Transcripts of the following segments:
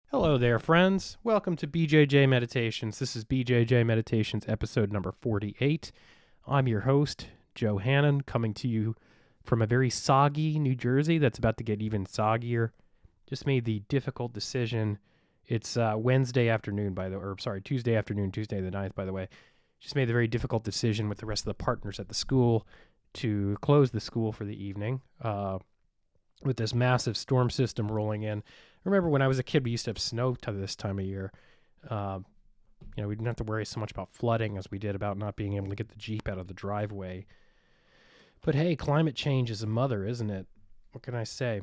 Hello there, friends. Welcome to BJJ Meditations. This is BJJ Meditations episode number 48. I'm your host, Joe Hannon, coming to you from a very soggy New Jersey that's about to get even soggier. Just made the difficult decision. It's Tuesday afternoon, Tuesday the 9th, by the way. Just made the very difficult decision with the rest of the partners at the school to close the school for the evening. With this massive storm system rolling in. I remember when I was a kid, we used to have snow to this time of year. We didn't have to worry so much about flooding as we did about not being able to get the Jeep out of the driveway. But hey, climate change is a mother, isn't it? What can I say?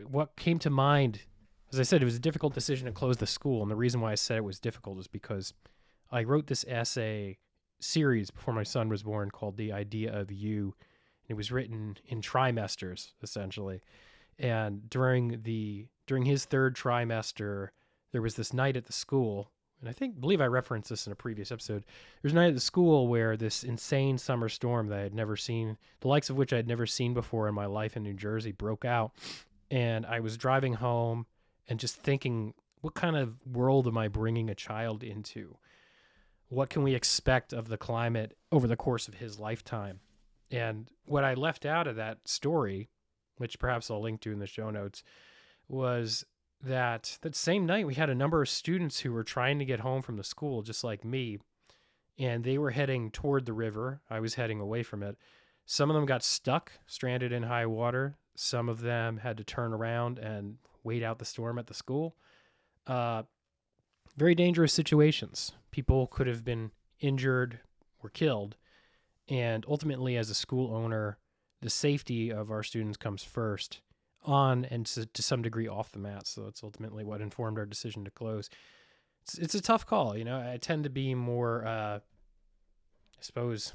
What came to mind, as I said, it was a difficult decision to close the school. And the reason why I said it was difficult is because I wrote this essay series before my son was born called The Idea of You. It was written in trimesters, essentially. And during his third trimester, there was this night at the school, and I believe I referenced this in a previous episode. There's a night at the school where this insane summer storm that I had never seen, the likes of which I had never seen before in my life in New Jersey, broke out. And I was driving home and just thinking, what kind of world am I bringing a child into? What can we expect of the climate over the course of his lifetime? And what I left out of that story, which perhaps I'll link to in the show notes, was that same night we had a number of students who were trying to get home from the school, just like me, and they were heading toward the river. I was heading away from it. Some of them got stuck, stranded in high water. Some of them had to turn around and wait out the storm at the school. Very dangerous situations. People could have been injured or killed. And ultimately, as a school owner, the safety of our students comes first, on and to some degree off the mat. So it's ultimately what informed our decision to close. It's a tough call. I tend to be more, I suppose,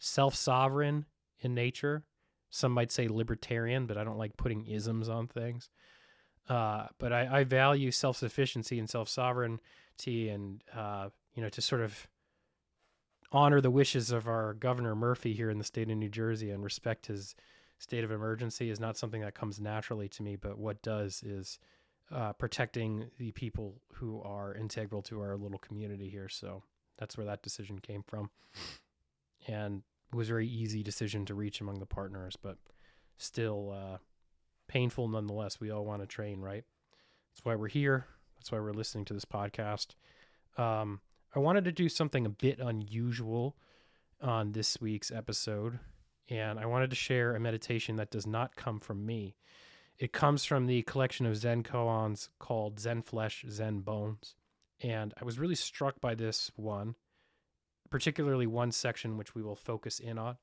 self-sovereign in nature. Some might say libertarian, but I don't like putting isms on things. But I value self-sufficiency and self-sovereignty and, to sort of honor the wishes of our Governor Murphy here in the state of New Jersey and respect his state of emergency is not something that comes naturally to me, but what does is protecting the people who are integral to our little community here. So that's where that decision came from. And it was a very easy decision to reach among the partners, but still painful nonetheless. We all want to train, right? That's why we're here. That's why we're listening to this podcast. I wanted to do something a bit unusual on this week's episode, and I wanted to share a meditation that does not come from me. It comes from the collection of Zen koans called Zen Flesh, Zen Bones, and I was really struck by this one, particularly one section which we will focus in on,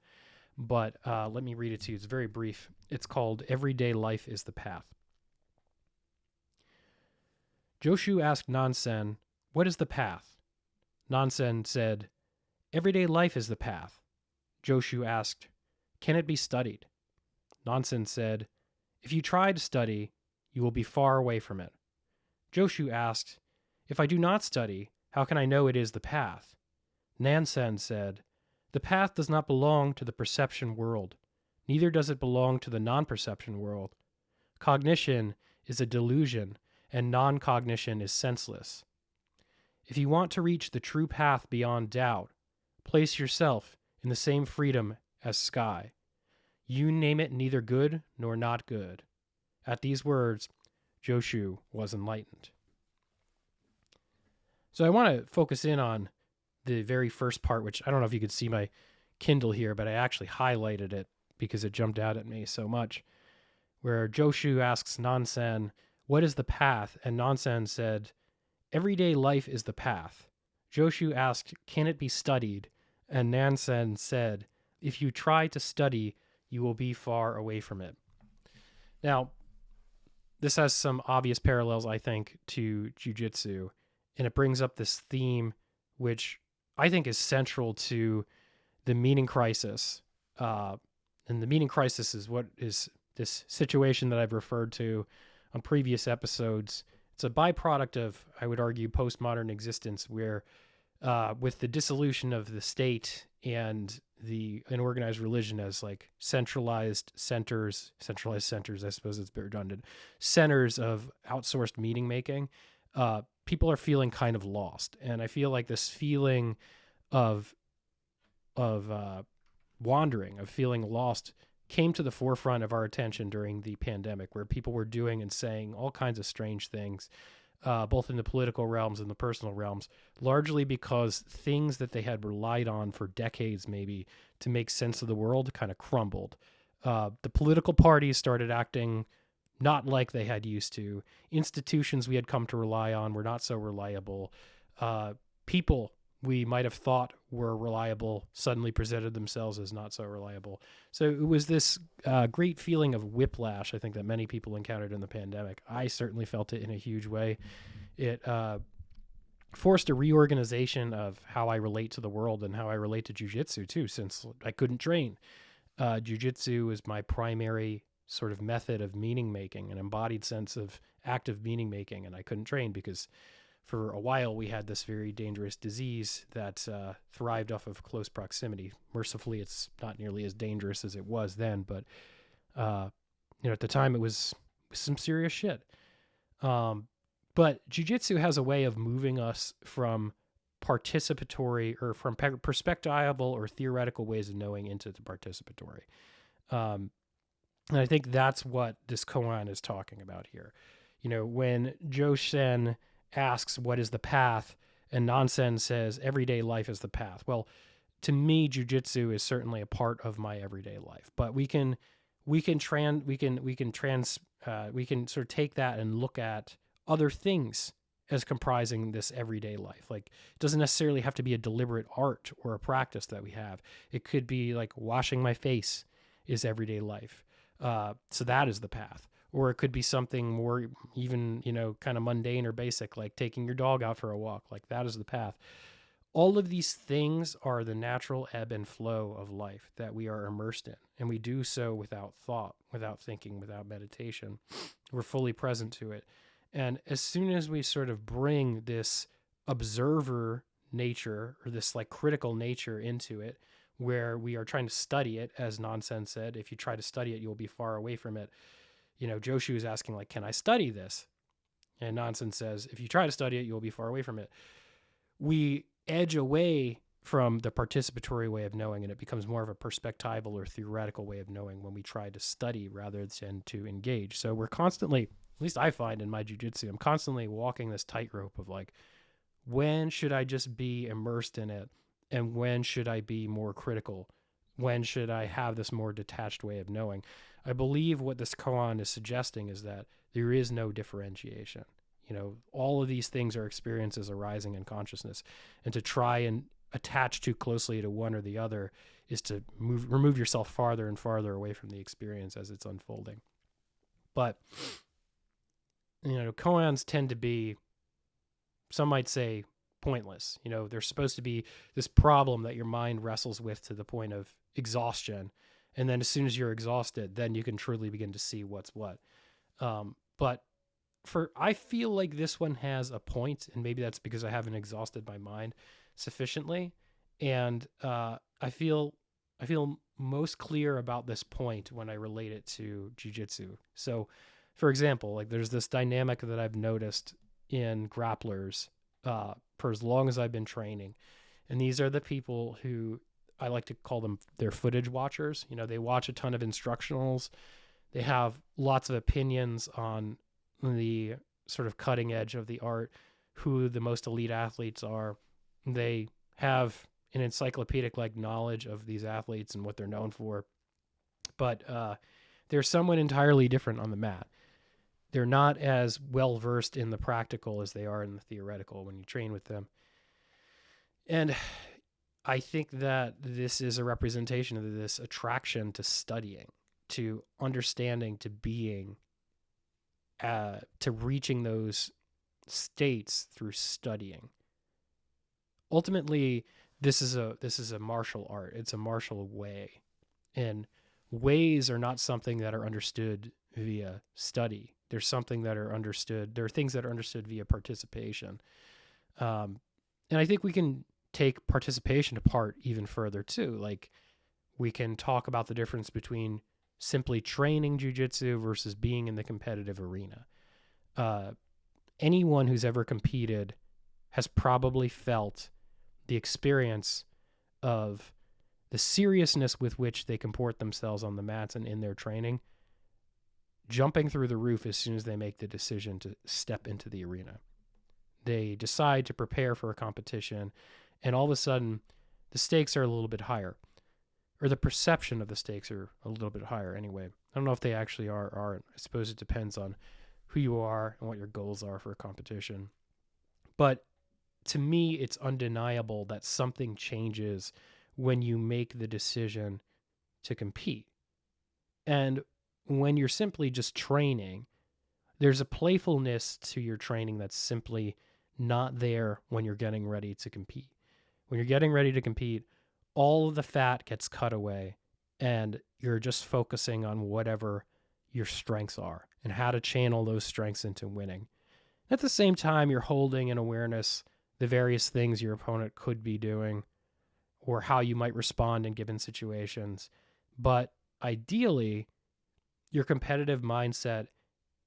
but let me read it to you. It's very brief. It's called Everyday Life is the Path. Joshu asked Nansen, "What is the path?" Nansen said, "Everyday life is the path." Joshu asked, "Can it be studied?" Nansen said, "If you try to study, you will be far away from it." Joshu asked, "If I do not study, how can I know it is the path?" Nansen said, "The path does not belong to the perception world. Neither does it belong to the non-perception world. Cognition is a delusion, and non-cognition is senseless. If you want to reach the true path beyond doubt, place yourself in the same freedom as sky. You name it neither good nor not good." At these words, Joshu was enlightened. So I want to focus in on the very first part, which I don't know if you could see my Kindle here, but I actually highlighted it because it jumped out at me so much, where Joshu asks Nansen, "What is the path?" And Nansen said, "Everyday life is the path." Joshu asked, "Can it be studied?" And Nansen said, "If you try to study, you will be far away from it." Now, this has some obvious parallels, I think, to Jiu Jitsu, and it brings up this theme, which I think is central to the meaning crisis. And the meaning crisis is what is this situation that I've referred to on previous episodes. It's a byproduct of, I would argue, postmodern existence where with the dissolution of the state and an organized religion as like centralized centers, I suppose it's a bit redundant, centers of outsourced meaning making, people are feeling kind of lost. And I feel like this feeling of wandering, of feeling lost, came to the forefront of our attention during the pandemic, where people were doing and saying all kinds of strange things, both in the political realms and the personal realms, largely because things that they had relied on for decades, maybe, to make sense of the world kind of crumbled. The political parties started acting not like they had used to. Institutions we had come to rely on were not so reliable. People we might have thought were reliable suddenly presented themselves as not so reliable. So it was this great feeling of whiplash, I think, that many people encountered in the pandemic. I certainly felt it in a huge way. It forced a reorganization of how I relate to the world and how I relate to Jiu Jitsu too, since I couldn't train. Jiu Jitsu is my primary sort of method of meaning making, an embodied sense of active meaning making, and I couldn't train because for a while we had this very dangerous disease that thrived off of close proximity. Mercifully, it's not nearly as dangerous as it was then, but at the time it was some serious shit. But jiu-jitsu has a way of moving us from participatory or from perspectival or theoretical ways of knowing into the participatory. And I think that's what this koan is talking about here. When Joe Shen asks, what is the path? And Nansen says, everyday life is the path. Well, to me, jiu-jitsu is certainly a part of my everyday life, but we can sort of take that and look at other things as comprising this everyday life. Like, it doesn't necessarily have to be a deliberate art or a practice that we have. It could be like washing my face is everyday life. So that is the path. Or it could be something more even, kind of mundane or basic, like taking your dog out for a walk. Like, that is the path. All of these things are the natural ebb and flow of life that we are immersed in. And we do so without thought, without thinking, without meditation. We're fully present to it. And as soon as we sort of bring this observer nature or this like critical nature into it, where we are trying to study it, as Nansen said, if you try to study it, you'll be far away from it. Joshu is asking, like, can I study this? And Nansen says, if you try to study it, you'll be far away from it. We edge away from the participatory way of knowing, and it becomes more of a perspectival or theoretical way of knowing when we try to study rather than to engage. So we're constantly, at least I find in my jiu-jitsu, I'm constantly walking this tightrope of like, when should I just be immersed in it? And when should I be more critical? When should I have this more detached way of knowing? I believe what this koan is suggesting is that there is no differentiation. All of these things are experiences arising in consciousness, and to try and attach too closely to one or the other is to remove yourself farther and farther away from the experience as it's unfolding. But, koans tend to be, some might say, pointless. They're supposed to be this problem that your mind wrestles with to the point of exhaustion. And then as soon as you're exhausted, then you can truly begin to see what's what. But I feel like this one has a point, and maybe that's because I haven't exhausted my mind sufficiently. And I feel most clear about this point when I relate it to jiu-jitsu. So, for example, like there's this dynamic that I've noticed in grapplers for as long as I've been training. And these are the people who I like to call them their footage watchers. They watch a ton of instructionals. They have lots of opinions on the sort of cutting edge of the art, who the most elite athletes are. They have an encyclopedic like knowledge of these athletes and what they're known for. But they're someone entirely different on the mat. They're not as well versed in the practical as they are in the theoretical when you train with them. And I think that this is a representation of this attraction to studying, to understanding, to being, to reaching those states through studying. Ultimately, this is a martial art. It's a martial way. And ways are not something that are understood via study. There's something that are understood. There are things that are understood via participation. And I think we can take participation apart even further too. Like, We can talk about the difference between simply training jiu-jitsu versus being in the competitive arena. Anyone who's ever competed has probably felt the experience of the seriousness with which they comport themselves on the mats and in their training, jumping through the roof as soon as they make the decision to step into the arena. They decide to prepare for a competition, and all of a sudden, the stakes are a little bit higher, or the perception of the stakes are a little bit higher anyway. I don't know if they actually are or aren't. I suppose it depends on who you are and what your goals are for a competition. But to me, it's undeniable that something changes when you make the decision to compete. And when you're simply just training, there's a playfulness to your training that's simply not there when you're getting ready to compete. When you're getting ready to compete, all of the fat gets cut away and you're just focusing on whatever your strengths are and how to channel those strengths into winning. At the same time, you're holding in awareness the various things your opponent could be doing or how you might respond in given situations. But ideally, your competitive mindset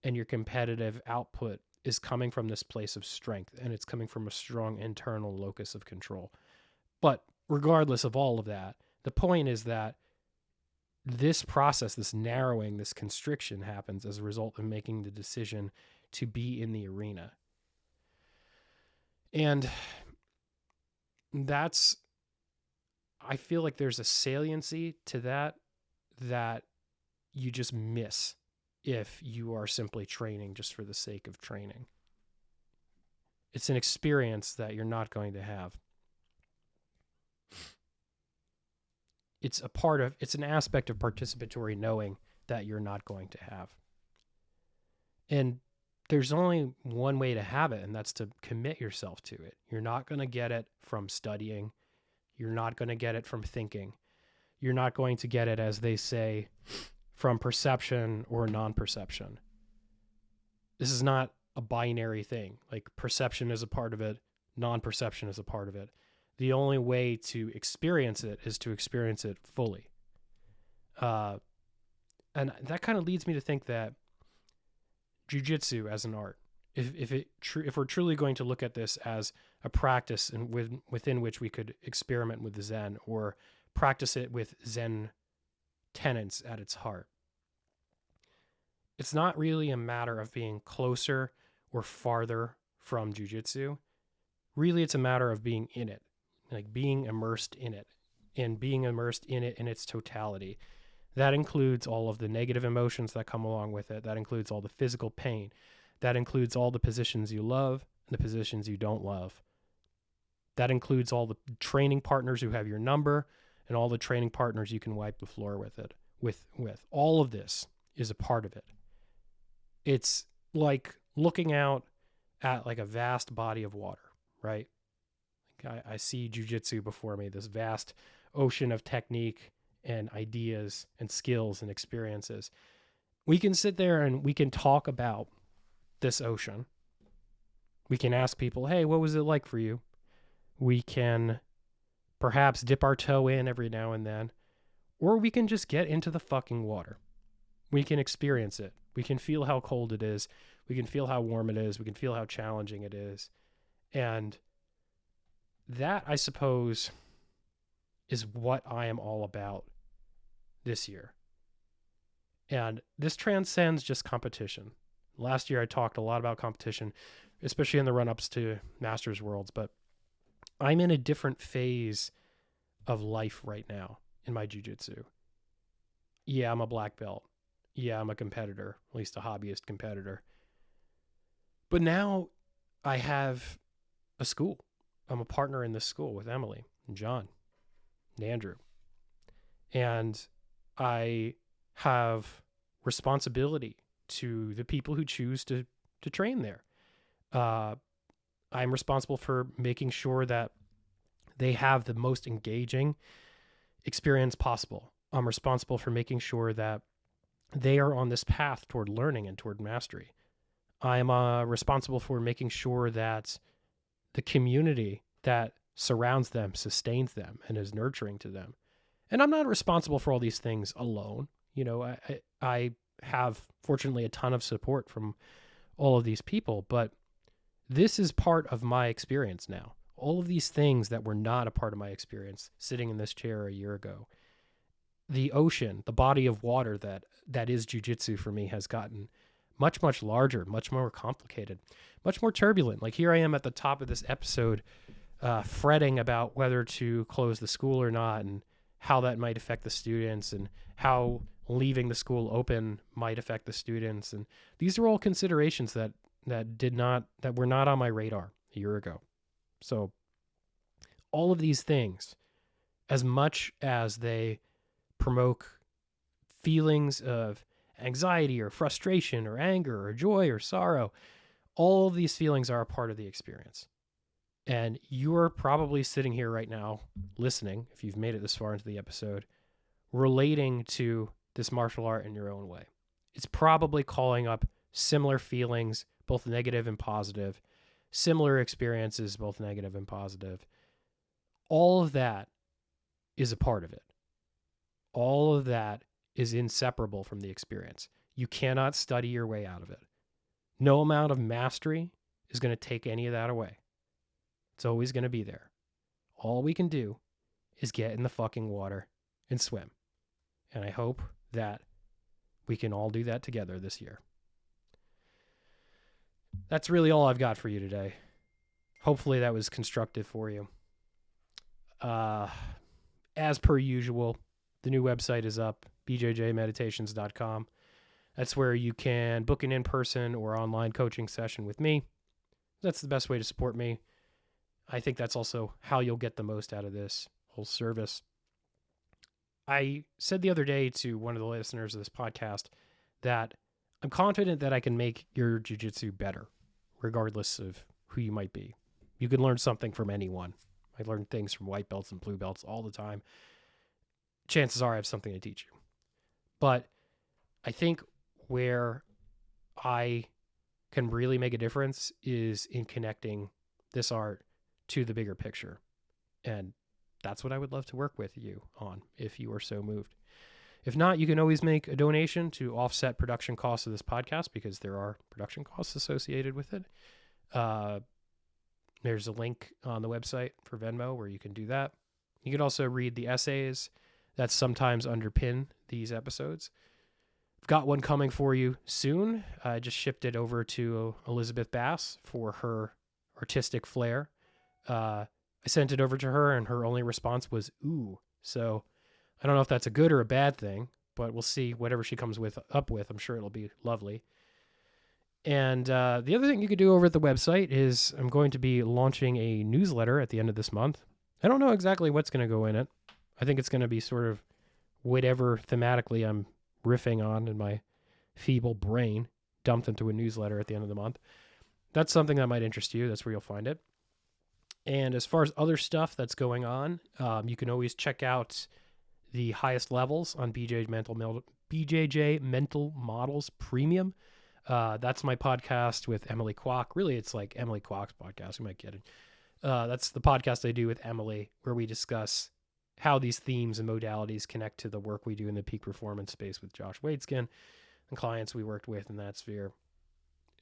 and your competitive output is coming from this place of strength, and it's coming from a strong internal locus of control. But regardless of all of that, the point is that this process, this narrowing, this constriction happens as a result of making the decision to be in the arena. And that's, I feel like there's a saliency to that you just miss if you are simply training just for the sake of training. It's an experience that you're not going to have. It's an aspect of participatory knowing that you're not going to have. And there's only one way to have it, and that's to commit yourself to it. You're not going to get it from studying. You're not going to get it from thinking. You're not going to get it, as they say, from perception or non-perception. This is not a binary thing. Like, perception is a part of it, non-perception is a part of it. The only way to experience it is to experience it fully. And that kind of leads me to think that jiu-jitsu as an art, if we're truly going to look at this as a practice within which we could experiment with Zen or practice it with Zen tenets at its heart, it's not really a matter of being closer or farther from jiu-jitsu. Really, it's a matter of being in it, like being immersed in it, and being immersed in it in its totality. That includes all of the negative emotions that come along with it. That includes all the physical pain. That includes all the positions you love and the positions you don't love. That includes all the training partners who have your number and all the training partners you can wipe the floor with it. With all of this is a part of it. It's like looking out at like a vast body of water, right? I see jiu-jitsu before me, this vast ocean of technique and ideas and skills and experiences. We can sit there and we can talk about this ocean. We can ask people, hey, what was it like for you? We can perhaps dip our toe in every now and then, or we can just get into the fucking water. We can experience it. We can feel how cold it is. We can feel how warm it is. We can feel how challenging it is. And that, I suppose, is what I am all about this year. And this transcends just competition. Last year I talked a lot about competition, especially in the run-ups to Masters Worlds, but I'm in a different phase of life right now in my jiu-jitsu. Yeah, I'm a black belt. Yeah, I'm a competitor, at least a hobbyist competitor. But now I have a school. I'm a partner in this school with Emily and John and Andrew. And I have responsibility to the people who choose to train there. I'm responsible for making sure that they have the most engaging experience possible. I'm responsible for making sure that they are on this path toward learning and toward mastery. I'm responsible for making sure that the community that surrounds them sustains them and is nurturing to them. And I'm not responsible for all these things alone. I have, fortunately, a ton of support from all of these people, but this is part of my experience now. All of these things that were not a part of my experience sitting in this chair a year ago. The ocean, the body of water that is jiu-jitsu for me has gotten much, much larger, much more complicated, much more turbulent. Like here I am at the top of this episode, fretting about whether to close the school or not, and how that might affect the students, and how leaving the school open might affect the students. And these are all considerations that were not on my radar a year ago. So all of these things, as much as they provoke feelings of anxiety or frustration or anger or joy or sorrow, all of these feelings are a part of the experience. And you're probably sitting here right now listening, if you've made it this far into the episode, relating to this martial art in your own way. It's probably calling up similar feelings, both negative and positive, similar experiences, both negative and positive. All of that is a part of it. All of that is inseparable from the experience. You cannot study your way out of it. No amount of mastery is going to take any of that away. It's always going to be there. All we can do is get in the fucking water and swim. And I hope that we can all do that together this year. That's really all I've got for you today. Hopefully that was constructive for you. As per usual, the new website is up, bjjmeditations.com. That's where you can book an in-person or online coaching session with me. That's the best way to support me. I think that's also how you'll get the most out of this whole service. I said the other day to one of the listeners of this podcast that I'm confident that I can make your jiu-jitsu better, regardless of who you might be. You can learn something from anyone. I learn things from white belts and blue belts all the time. Chances are I have something to teach you. But I think where I can really make a difference is in connecting this art to the bigger picture. And that's what I would love to work with you on if you are so moved. If not, you can always make a donation to offset production costs of this podcast, because there are production costs associated with it. There's a link on the website for Venmo where you can do that. You can also read the essays that sometimes underpin these episodes. I've got one coming for you soon. I just shipped it over to Elizabeth Bass for her artistic flair. I sent it over to her, and her only response was, ooh. So I don't know if that's a good or a bad thing, but we'll see. Whatever she comes up with, I'm sure it'll be lovely. And the other thing you could do over at the website is I'm going to be launching a newsletter at the end of this month. I don't know exactly what's going to go in it. I think it's going to be sort of whatever thematically I'm riffing on in my feeble brain, dumped into a newsletter at the end of the month. That's something that might interest you. That's where you'll find it. And as far as other stuff that's going on, you can always check out the highest levels on BJJ Mental Models Premium. That's my podcast with Emily Kwok. Really, it's like Emily Kwok's podcast. Who am I kidding? That's the podcast I do with Emily, where we discuss how these themes and modalities connect to the work we do in the peak performance space with Josh Wadeskin and clients we worked with in that sphere.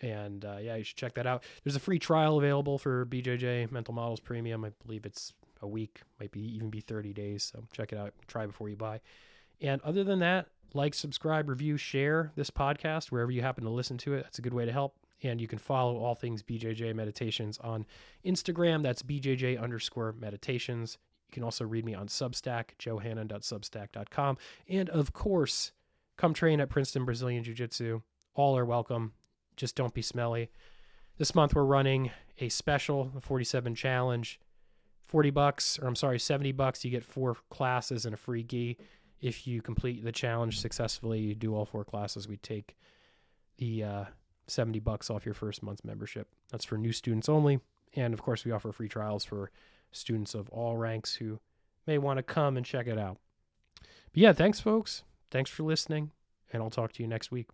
And yeah, you should check that out. There's a free trial available for BJJ Mental Models Premium. I believe it's a week, might even be 30 days. So check it out. Try before you buy. And other than that, like, subscribe, review, share this podcast wherever you happen to listen to it. That's a good way to help. And you can follow all things BJJ Meditations on Instagram. That's BJJ_meditations. You can also read me on Substack, johannan.substack.com. And of course, come train at Princeton Brazilian Jiu-Jitsu. All are welcome. Just don't be smelly. This month we're running a special, the 47 challenge, $70. You get 4 classes and a free gi. If you complete the challenge successfully, you do all 4 classes, we take the $70 off your first month's membership. That's for new students only. And of course, we offer free trials for students of all ranks who may want to come and check it out. But yeah, thanks, folks. Thanks for listening, and I'll talk to you next week.